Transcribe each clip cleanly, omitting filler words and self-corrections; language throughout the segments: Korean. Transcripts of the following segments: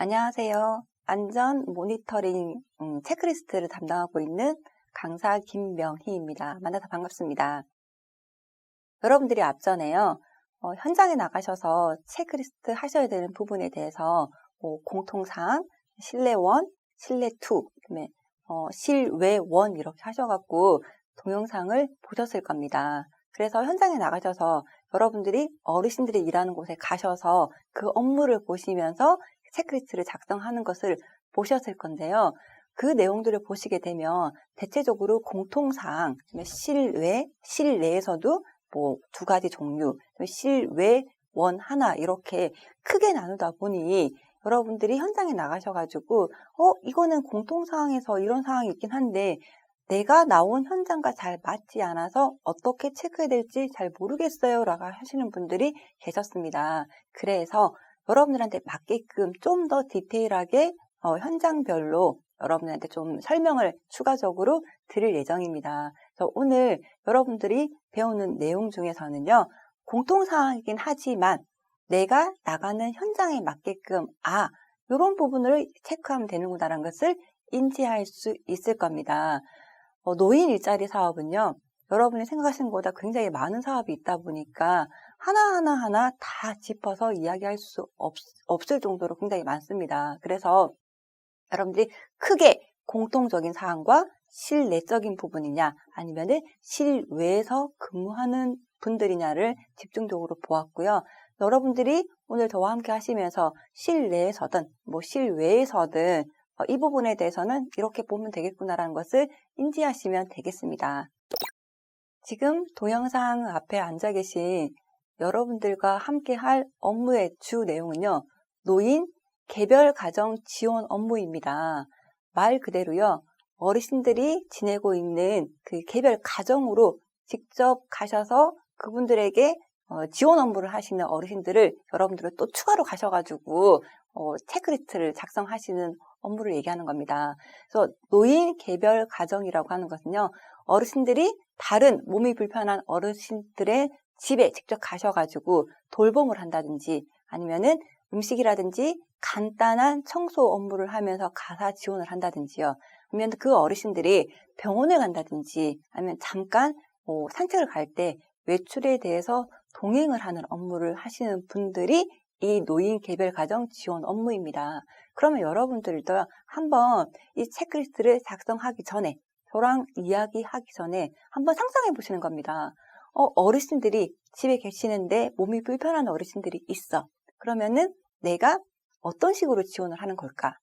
안녕하세요. 안전 모니터링 체크리스트를 담당하고 있는 강사 김명희입니다. 만나서 반갑습니다. 여러분들이 앞전에요. 현장에 나가셔서 체크리스트 하셔야 되는 부분에 대해서 공통사항, 실내1, 실내2, 그다음에 실외1 이렇게 하셔갖고 동영상을 보셨을 겁니다. 그래서 현장에 나가셔서 여러분들이 어르신들이 일하는 곳에 가셔서 그 업무를 보시면서 체크리스트를 작성하는 것을 보셨을 건데요. 그 내용들을 보시게 되면 대체적으로 공통사항, 실내에서도 두 가지 종류, 실외 하나 이렇게 크게 나누다 보니 여러분들이 현장에 나가셔가지고 이거는 공통사항에서 이런 사항이 있긴 한데 내가 나온 현장과 잘 맞지 않아서 어떻게 체크해야 될지 잘 모르겠어요 라고 하시는 분들이 계셨습니다. 그래서 여러분들한테 맞게끔 좀 더 디테일하게 현장별로 여러분들한테 좀 설명을 추가적으로 드릴 예정입니다. 그래서 오늘 여러분들이 배우는 내용 중에서는요. 공통사항이긴 하지만 내가 나가는 현장에 맞게끔 이런 부분을 체크하면 되는구나라는 것을 인지할 수 있을 겁니다. 노인 일자리 사업은요. 여러분이 생각하시는 것보다 굉장히 많은 사업이 있다 보니까 하나하나 다 짚어서 이야기할 수 없을 정도로 굉장히 많습니다. 그래서 여러분들이 크게 공통적인 사항과 실내적인 부분이냐 아니면은 실외에서 근무하는 분들이냐를 집중적으로 보았고요. 여러분들이 오늘 저와 함께 하시면서 실내에서든 실외에서든 이 부분에 대해서는 이렇게 보면 되겠구나라는 것을 인지하시면 되겠습니다. 지금 동영상 앞에 앉아 계신 여러분들과 함께 할 업무의 주 내용은요. 노인 개별 가정 지원 업무입니다. 말 그대로요. 어르신들이 지내고 있는 그 개별 가정으로 직접 가셔서 그분들에게 지원 업무를 하시는 어르신들을 여러분들은 또 추가로 가셔가지고 체크리스트를 작성하시는 업무를 얘기하는 겁니다. 그래서 노인 개별 가정이라고 하는 것은요. 어르신들이 다른 몸이 불편한 어르신들의 집에 직접 가셔가지고 돌봄을 한다든지 아니면은 음식이라든지 간단한 청소 업무를 하면서 가사 지원을 한다든지요. 아니면 그 어르신들이 병원에 간다든지 아니면 잠깐 산책을 갈 때 외출에 대해서 동행을 하는 업무를 하시는 분들이 이 노인 개별 가정 지원 업무입니다. 그러면 여러분들도 한번 이 체크리스트를 작성하기 전에 저랑 이야기하기 전에 한번 상상해 보시는 겁니다. 어르신들이 집에 계시는데 몸이 불편한 어르신들이 있어. 그러면은 내가 어떤 식으로 지원을 하는 걸까?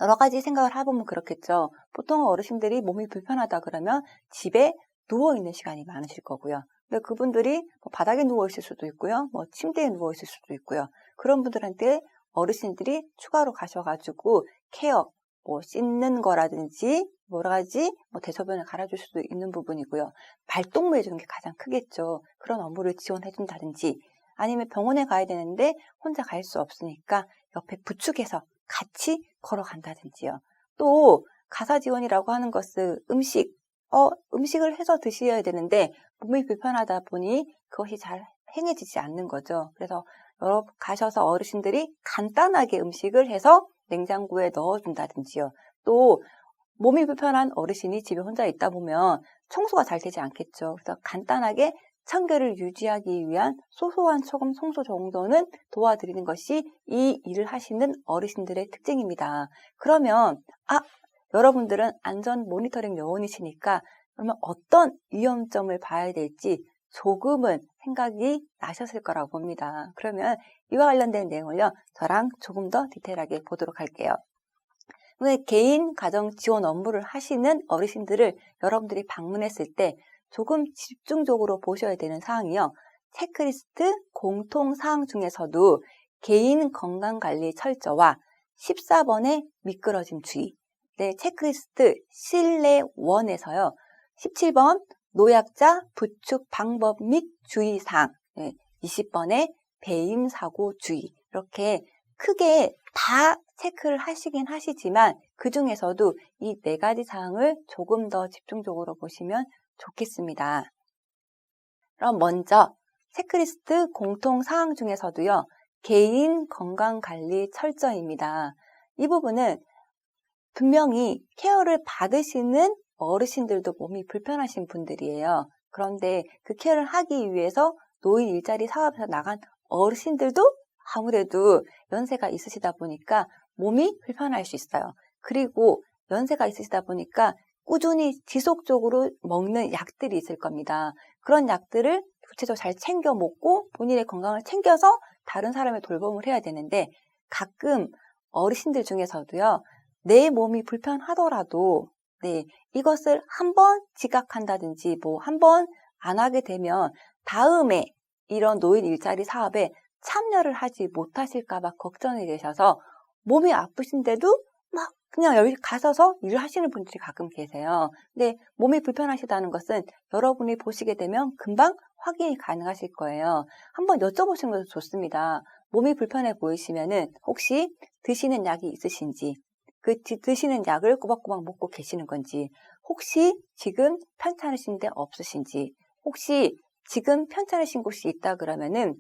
여러 가지 생각을 해보면 그렇겠죠. 보통 어르신들이 몸이 불편하다 그러면 집에 누워있는 시간이 많으실 거고요. 근데 그분들이 바닥에 누워있을 수도 있고요. 침대에 누워있을 수도 있고요. 그런 분들한테 어르신들이 추가로 가셔가지고 케어, 씻는 거라든지 여러 가지 대소변을 갈아줄 수도 있는 부분이고요. 발동무 해주는 게 가장 크겠죠. 그런 업무를 지원해준다든지 아니면 병원에 가야 되는데 혼자 갈 수 없으니까 옆에 부축해서 같이 걸어간다든지요. 또 가사 지원이라고 하는 것은 음식을 해서 드셔야 되는데 몸이 불편하다 보니 그것이 잘 행해지지 않는 거죠. 그래서 가셔서 어르신들이 간단하게 음식을 해서 냉장고에 넣어준다든지요. 또 몸이 불편한 어르신이 집에 혼자 있다 보면 청소가 잘 되지 않겠죠. 그래서 간단하게 청결을 유지하기 위한 소소한 소금 청소 정도는 도와드리는 것이 이 일을 하시는 어르신들의 특징입니다. 그러면 여러분들은 안전 모니터링 요원이시니까 그러면 어떤 위험점을 봐야 될지 조금은 생각이 나셨을 거라고 봅니다. 그러면 이와 관련된 내용을요. 저랑 조금 더 디테일하게 보도록 할게요. 개인 가정 지원 업무를 하시는 어르신들을 여러분들이 방문했을 때 조금 집중적으로 보셔야 되는 사항이요. 체크리스트 공통사항 중에서도 개인 건강관리 철저와 14번의 미끄러짐 주의. 체크리스트 실내1에서요. 17번 노약자 부축 방법 및 주의사항. 20번의 배임사고 주의. 이렇게 크게 다 체크를 하시긴 하시지만 그 중에서도 이 4가지 사항을 조금 더 집중적으로 보시면 좋겠습니다. 그럼 먼저 체크리스트 공통사항 중에서도요. 개인 건강관리 철저입니다. 이 부분은 분명히 케어를 받으시는 어르신들도 몸이 불편하신 분들이에요. 그런데 그 케어를 하기 위해서 노인 일자리 사업에서 나간 어르신들도 아무래도 연세가 있으시다 보니까 몸이 불편할 수 있어요. 그리고 연세가 있으시다 보니까 꾸준히 지속적으로 먹는 약들이 있을 겁니다. 그런 약들을 구체적으로 잘 챙겨 먹고 본인의 건강을 챙겨서 다른 사람의 돌봄을 해야 되는데 가끔 어르신들 중에서도요. 내 몸이 불편하더라도 이것을 한번 지각한다든지 한번 안 하게 되면 다음에 이런 노인 일자리 사업에 참여를 하지 못하실까 봐 걱정이 되셔서 몸이 아프신데도 막 그냥 여기 가셔서 일을 하시는 분들이 가끔 계세요. 근데 몸이 불편하시다는 것은 여러분이 보시게 되면 금방 확인이 가능하실 거예요. 한번 여쭤보시는 것도 좋습니다. 몸이 불편해 보이시면은 혹시 드시는 약이 있으신지, 그 드시는 약을 꼬박꼬박 먹고 계시는 건지, 혹시 지금 편찮으신 데 없으신지, 혹시 지금 편찮으신 곳이 있다 그러면은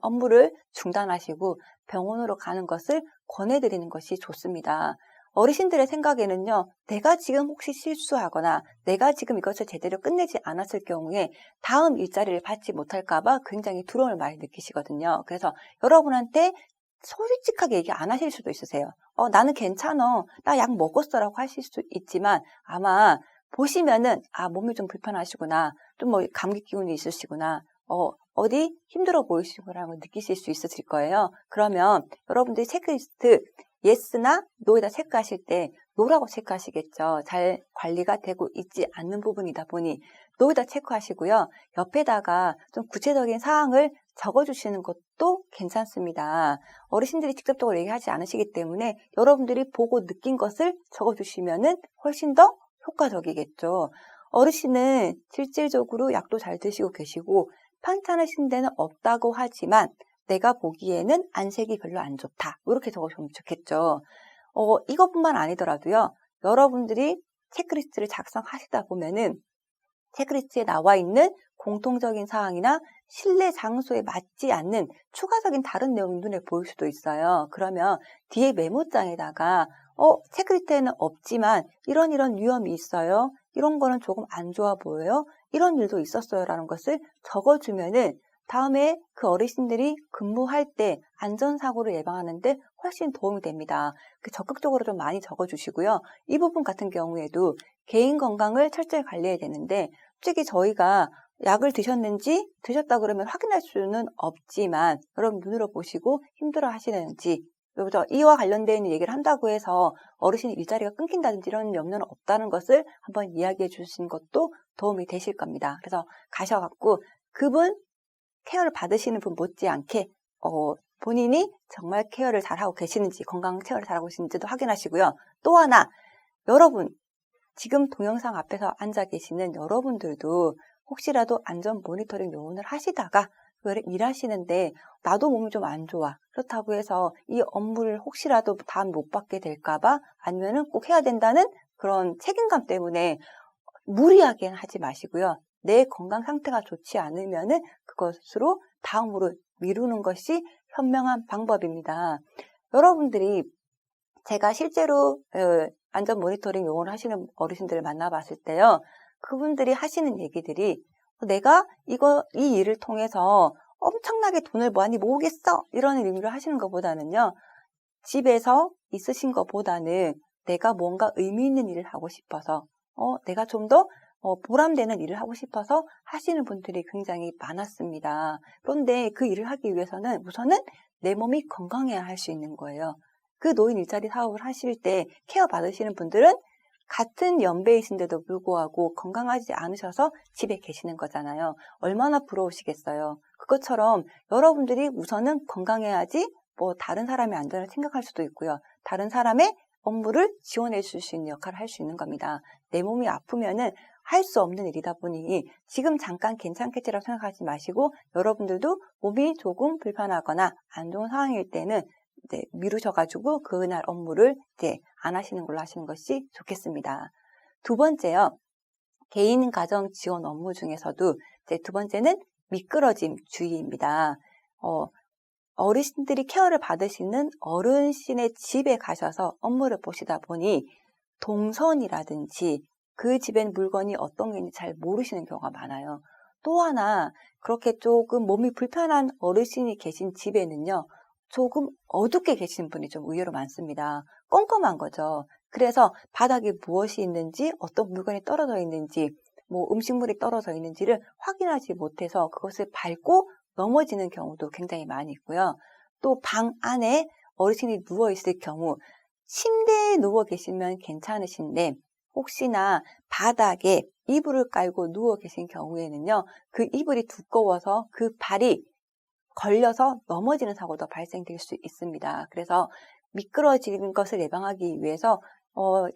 업무를 중단하시고 병원으로 가는 것을 권해드리는 것이 좋습니다. 어르신들의 생각에는요, 내가 지금 혹시 실수하거나 내가 지금 이것을 제대로 끝내지 않았을 경우에 다음 일자리를 받지 못할까봐 굉장히 두려움을 많이 느끼시거든요. 그래서 여러분한테 솔직하게 얘기 안 하실 수도 있으세요. 나는 괜찮아. 나 약 먹었어라고 하실 수 있지만 아마 보시면은 몸이 좀 불편하시구나. 좀 감기 기운이 있으시구나. 어디 힘들어 보이시구나라고 느끼실 수 있으실 거예요. 그러면 여러분들이 체크리스트 예스나 노에다 체크하실 때 노라고 체크하시겠죠. 잘 관리가 되고 있지 않는 부분이다 보니 노에다 체크하시고요. 옆에다가 좀 구체적인 사항을 적어주시는 것도 괜찮습니다. 어르신들이 직접적으로 얘기하지 않으시기 때문에 여러분들이 보고 느낀 것을 적어주시면은 훨씬 더 효과적이겠죠. 어르신은 실질적으로 약도 잘 드시고 계시고 편찮으신 데는 없다고 하지만 내가 보기에는 안색이 별로 안 좋다. 이렇게 적어주면 좋겠죠. 이것뿐만 아니더라도요. 여러분들이 체크리스트를 작성하시다 보면은 체크리스트에 나와 있는 공통적인 사항이나 실내 장소에 맞지 않는 추가적인 다른 내용이 눈에 보일 수도 있어요. 그러면 뒤에 메모장에다가 체크리스트에는 없지만 이런 위험이 있어요. 이런 거는 조금 안 좋아 보여요. 이런 일도 있었어요. 라는 것을 적어주면은 다음에 그 어르신들이 근무할 때 안전사고를 예방하는데 훨씬 도움이 됩니다. 적극적으로 좀 많이 적어주시고요. 이 부분 같은 경우에도 개인 건강을 철저히 관리해야 되는데 솔직히 저희가 약을 드셨다 그러면 확인할 수는 없지만 여러분 눈으로 보시고 힘들어 하시는지 이와 관련된 얘기를 한다고 해서 어르신 일자리가 끊긴다든지 이런 염려는 없다는 것을 한번 이야기해 주신 것도 도움이 되실 겁니다. 그래서 가셔갖고 그분 케어를 받으시는 분 못지않게 본인이 정말 케어를 잘하고 계시는지 건강 케어를 잘하고 계시는지도 확인하시고요. 또 하나 여러분 지금 동영상 앞에서 앉아 계시는 여러분들도 혹시라도 안전 모니터링 요원을 하시다가 일하시는데 나도 몸이 좀 안 좋아. 그렇다고 해서 이 업무를 혹시라도 다음 못 받게 될까봐 아니면은 꼭 해야 된다는 그런 책임감 때문에 무리하게는 하지 마시고요. 내 건강 상태가 좋지 않으면은 그것으로 다음으로 미루는 것이 현명한 방법입니다. 여러분들이 제가 실제로 안전 모니터링 요원을 하시는 어르신들을 만나봤을 때요. 그분들이 하시는 얘기들이 내가 이 일을 통해서 엄청나게 돈을 많이 모으겠어 이런 의미로 하시는 것보다는요. 집에서 있으신 것보다는 내가 뭔가 의미 있는 일을 하고 싶어서 내가 좀 더 보람되는 일을 하고 싶어서 하시는 분들이 굉장히 많았습니다. 그런데 그 일을 하기 위해서는 우선은 내 몸이 건강해야 할 수 있는 거예요. 그 노인 일자리 사업을 하실 때 케어 받으시는 분들은 같은 연배이신데도 불구하고 건강하지 않으셔서 집에 계시는 거잖아요. 얼마나 부러우시겠어요. 그것처럼 여러분들이 우선은 건강해야지 다른 사람의 안전을 생각할 수도 있고요. 다른 사람의 업무를 지원해 줄 수 있는 역할을 할 수 있는 겁니다. 내 몸이 아프면은 할 수 없는 일이다 보니 지금 잠깐 괜찮겠지라고 생각하지 마시고 여러분들도 몸이 조금 불편하거나 안 좋은 상황일 때는 미루셔가지고 그날 업무를 안 하시는 걸로 하시는 것이 좋겠습니다. 두 번째요. 개인 가정 지원 업무 중에서도 두 번째는 미끄러짐 주의입니다. 어르신들이 케어를 받으시는 어르신의 집에 가셔서 업무를 보시다 보니 동선이라든지 그 집엔 물건이 어떤 게 있는지 잘 모르시는 경우가 많아요. 또 하나 그렇게 조금 몸이 불편한 어르신이 계신 집에는요. 조금 어둡게 계신 분이 좀 의외로 많습니다. 껌껌한 거죠. 그래서 바닥에 무엇이 있는지 어떤 물건이 떨어져 있는지 뭐 음식물이 떨어져 있는지를 확인하지 못해서 그것을 밟고 넘어지는 경우도 굉장히 많이 있고요. 또 방 안에 어르신이 누워있을 경우 침대에 누워 계시면 괜찮으신데 혹시나 바닥에 이불을 깔고 누워 계신 경우에는요. 그 이불이 두꺼워서 그 발이 걸려서 넘어지는 사고도 발생될 수 있습니다. 그래서 미끄러지는 것을 예방하기 위해서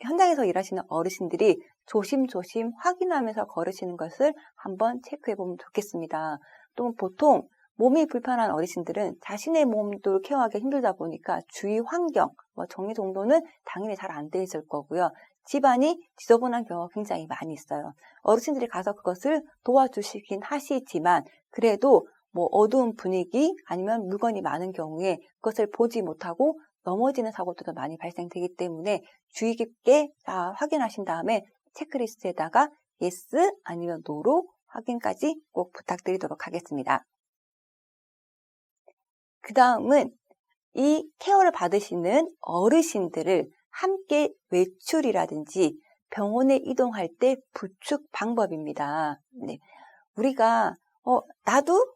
현장에서 일하시는 어르신들이 조심조심 확인하면서 걸으시는 것을 한번 체크해 보면 좋겠습니다. 또 보통 몸이 불편한 어르신들은 자신의 몸도 케어하기 힘들다 보니까 주위 환경, 정리 정돈은 당연히 잘 안 돼 있을 거고요. 집안이 지저분한 경우가 굉장히 많이 있어요. 어르신들이 가서 그것을 도와주시긴 하시지만 그래도 어두운 분위기 아니면 물건이 많은 경우에 그것을 보지 못하고 넘어지는 사고들도 많이 발생되기 때문에 주의 깊게 확인하신 다음에 체크리스트에다가 yes 아니면 no로 확인까지 꼭 부탁드리도록 하겠습니다. 그 다음은 이 케어를 받으시는 어르신들을 함께 외출이라든지 병원에 이동할 때 부축 방법입니다. 네. 우리가 나도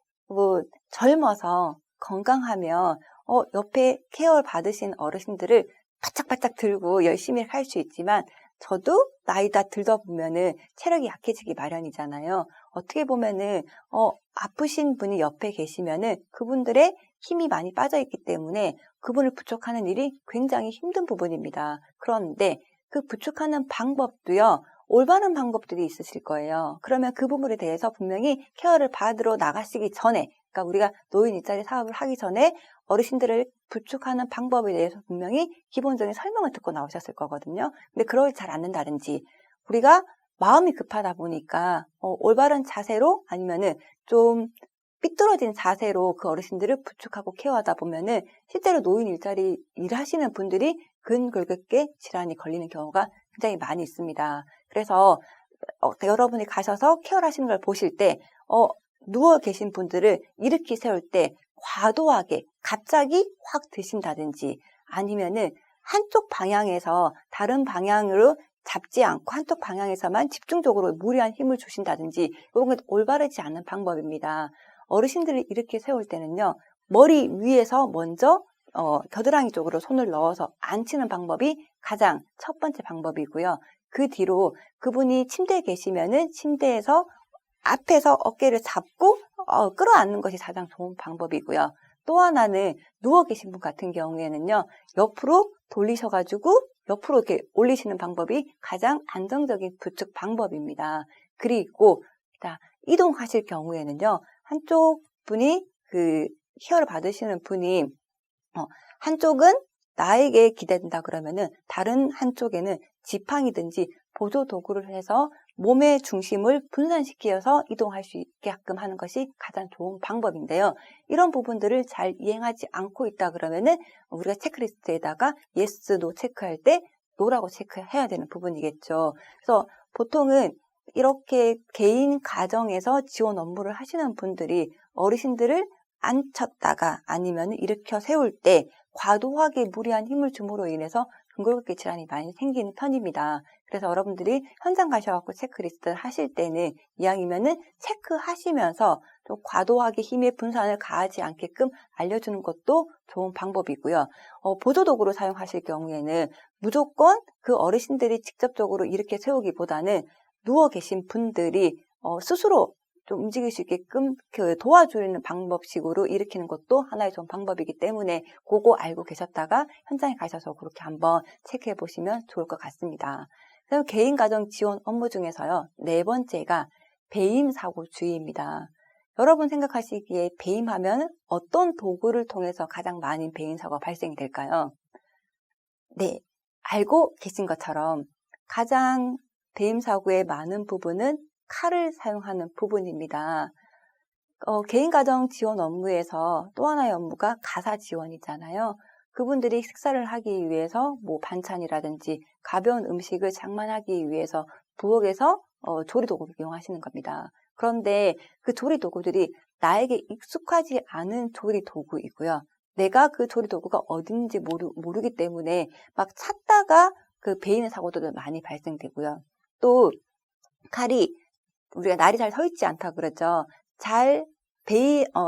젊어서 건강하면 옆에 케어를 받으신 어르신들을 바짝바짝 들고 열심히 할 수 있지만 저도 나이 다 들다 보면은 체력이 약해지기 마련이잖아요. 어떻게 보면은 아프신 분이 옆에 계시면은 그분들의 힘이 많이 빠져있기 때문에 그분을 부축하는 일이 굉장히 힘든 부분입니다. 그런데 그 부축하는 방법도요. 올바른 방법들이 있으실 거예요. 그러면 그 부분에 대해서 분명히 케어를 받으러 나가시기 전에 그러니까 우리가 노인 일자리 사업을 하기 전에 어르신들을 부축하는 방법에 대해서 분명히 기본적인 설명을 듣고 나오셨을 거거든요. 근데 그러지 잘 않는다든지 우리가 마음이 급하다 보니까 올바른 자세로 아니면은 좀 삐뚤어진 자세로 그 어르신들을 부축하고 케어하다 보면은 실제로 노인 일자리 일하시는 분들이 근골격계 질환이 걸리는 경우가 굉장히 많이 있습니다. 그래서 여러분이 가셔서 케어를 하시는 걸 보실 때 누워 계신 분들을 일으키 세울 때 과도하게 갑자기 확 드신다든지 아니면은 한쪽 방향에서 다른 방향으로 잡지 않고 한쪽 방향에서만 집중적으로 무리한 힘을 주신다든지 이런 건 올바르지 않은 방법입니다. 어르신들을 이렇게 세울 때는요. 머리 위에서 먼저 겨드랑이 쪽으로 손을 넣어서 앉히는 방법이 가장 첫 번째 방법이고요. 그 뒤로 그분이 침대에 계시면은 침대에서 앞에서 어깨를 잡고 끌어안는 것이 가장 좋은 방법이고요. 또 하나는 누워 계신 분 같은 경우에는요. 옆으로 돌리셔가지고 옆으로 이렇게 올리시는 방법이 가장 안정적인 부축 방법입니다. 그리고 이동하실 경우에는요. 한쪽 분이 그 케어를 받으시는 분이 한쪽은 나에게 기댄다 그러면은 다른 한쪽에는 지팡이든지 보조 도구를 해서 몸의 중심을 분산시켜서 이동할 수 있게끔 하는 것이 가장 좋은 방법인데요. 이런 부분들을 잘 이행하지 않고 있다 그러면은 우리가 체크리스트에다가 yes, no 체크할 때 no라고 체크해야 되는 부분이겠죠. 그래서 보통은 이렇게 개인 가정에서 지원 업무를 하시는 분들이 어르신들을 앉혔다가 아니면 일으켜 세울 때 과도하게 무리한 힘을 줌으로 인해서 근골격계 질환이 많이 생기는 편입니다. 그래서 여러분들이 현장 가셔갖고 체크리스트를 하실 때는 이왕이면은 체크하시면서 좀 과도하게 힘의 분산을 가하지 않게끔 알려주는 것도 좋은 방법이고요. 보조도구로 사용하실 경우에는 무조건 그 어르신들이 직접적으로 이렇게 세우기보다는 누워 계신 분들이 스스로 좀 움직일 수 있게끔 도와주는 방법식으로 일으키는 것도 하나의 좋은 방법이기 때문에 그거 알고 계셨다가 현장에 가셔서 그렇게 한번 체크해 보시면 좋을 것 같습니다. 그다음 개인 가정 지원 업무 중에서요. 네 번째가 배임 사고 주의입니다. 여러분 생각하시기에 배임하면 어떤 도구를 통해서 가장 많은 배임 사고가 발생이 될까요? 네, 알고 계신 것처럼 가장 배임 사고의 많은 부분은 칼을 사용하는 부분입니다. 개인 가정 지원 업무에서 또 하나의 업무가 가사 지원이잖아요. 그분들이 식사를 하기 위해서 뭐 반찬이라든지 가벼운 음식을 장만하기 위해서 부엌에서 조리 도구를 이용하시는 겁니다. 그런데 그 조리 도구들이 나에게 익숙하지 않은 조리 도구이고요. 내가 그 조리 도구가 어딘지 모르기 때문에 막 찾다가 그 베이는 사고도 많이 발생되고요. 또 칼이 우리가 날이 잘 서 있지 않다 그러죠.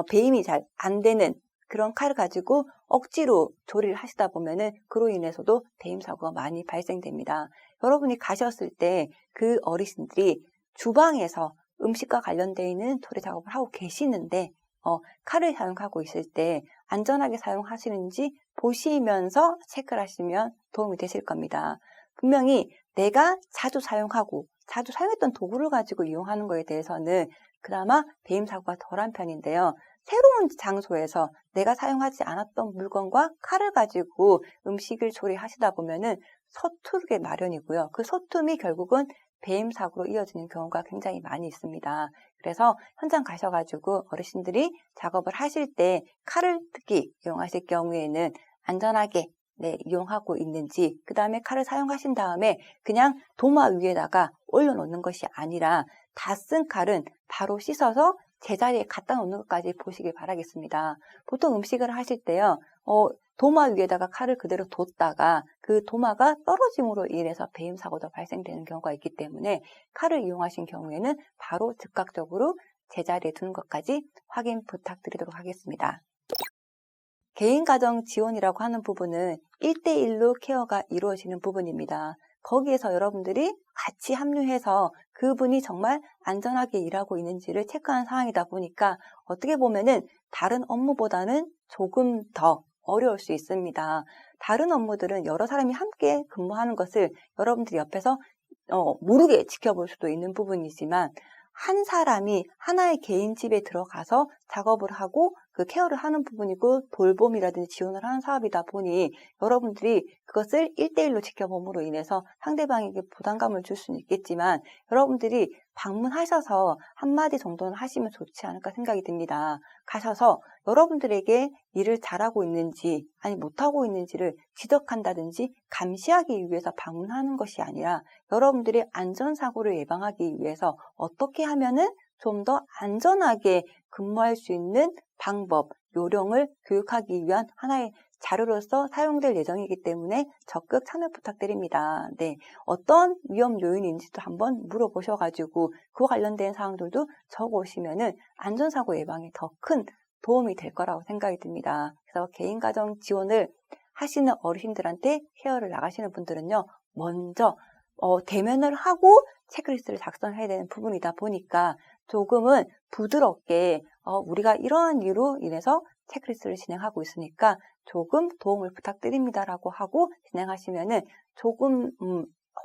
베임이 잘 안 되는 그런 칼을 가지고 억지로 조리를 하시다 보면은 그로 인해서도 배임 사고가 많이 발생됩니다. 여러분이 가셨을 때 그 어르신들이 주방에서 음식과 관련되어 있는 조리 작업을 하고 계시는데 칼을 사용하고 있을 때 안전하게 사용하시는지 보시면서 체크를 하시면 도움이 되실 겁니다. 분명히 내가 자주 사용했던 도구를 가지고 이용하는 거에 대해서는 그나마 배임 사고가 덜한 편인데요. 새로운 장소에서 내가 사용하지 않았던 물건과 칼을 가지고 음식을 조리하시다 보면은 서투르게 마련이고요. 그 서툼이 결국은 배임 사고로 이어지는 경우가 굉장히 많이 있습니다. 그래서 현장 가셔가지고 어르신들이 작업을 하실 때 칼을 특히 이용하실 경우에는 안전하게 이용하고 있는지, 그 다음에 칼을 사용하신 다음에 그냥 도마 위에다가 올려놓는 것이 아니라 다 쓴 칼은 바로 씻어서 제자리에 갖다 놓는 것까지 보시길 바라겠습니다. 보통 음식을 하실 때요, 도마 위에다가 칼을 그대로 뒀다가 그 도마가 떨어짐으로 인해서 배임 사고도 발생되는 경우가 있기 때문에 칼을 이용하신 경우에는 바로 즉각적으로 제자리에 두는 것까지 확인 부탁드리도록 하겠습니다. 개인 가정 지원이라고 하는 부분은 1대1로 케어가 이루어지는 부분입니다. 거기에서 여러분들이 같이 합류해서 그분이 정말 안전하게 일하고 있는지를 체크하는 상황이다 보니까 어떻게 보면은 다른 업무보다는 조금 더 어려울 수 있습니다. 다른 업무들은 여러 사람이 함께 근무하는 것을 여러분들이 옆에서 모르게 지켜볼 수도 있는 부분이지만 한 사람이 하나의 개인 집에 들어가서 작업을 하고 그 케어를 하는 부분이고 돌봄이라든지 지원을 하는 사업이다 보니 여러분들이 그것을 1대1로 지켜봄으로 인해서 상대방에게 부담감을 줄 수는 있겠지만 여러분들이 방문하셔서 한마디 정도는 하시면 좋지 않을까 생각이 듭니다. 가셔서 여러분들에게 일을 잘하고 있는지 아니 못하고 있는지를 지적한다든지 감시하기 위해서 방문하는 것이 아니라 여러분들의 안전사고를 예방하기 위해서 어떻게 하면은 좀 더 안전하게 근무할 수 있는 방법, 요령을 교육하기 위한 하나의 자료로서 사용될 예정이기 때문에 적극 참여 부탁드립니다. 네, 어떤 위험 요인인지도 한번 물어보셔가지고 그와 관련된 사항들도 적어오시면은 안전사고 예방에 더 큰 도움이 될 거라고 생각이 듭니다. 그래서 개인가정 지원을 하시는 어르신들한테 케어를 나가시는 분들은요, 먼저 대면을 하고 체크리스트를 작성해야 되는 부분이다 보니까 조금은 부드럽게 우리가 이러한 이유로 인해서 체크리스트를 진행하고 있으니까 조금 도움을 부탁드립니다라고 하고 진행하시면은 조금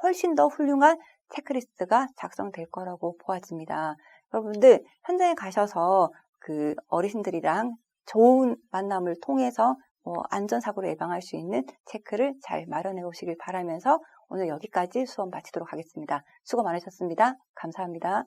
훨씬 더 훌륭한 체크리스트가 작성될 거라고 보아집니다. 여러분들 현장에 가셔서 그 어르신들이랑 좋은 만남을 통해서 안전사고를 예방할 수 있는 체크를 잘 마련해 오시길 바라면서 오늘 여기까지 수업 마치도록 하겠습니다. 수고 많으셨습니다. 감사합니다.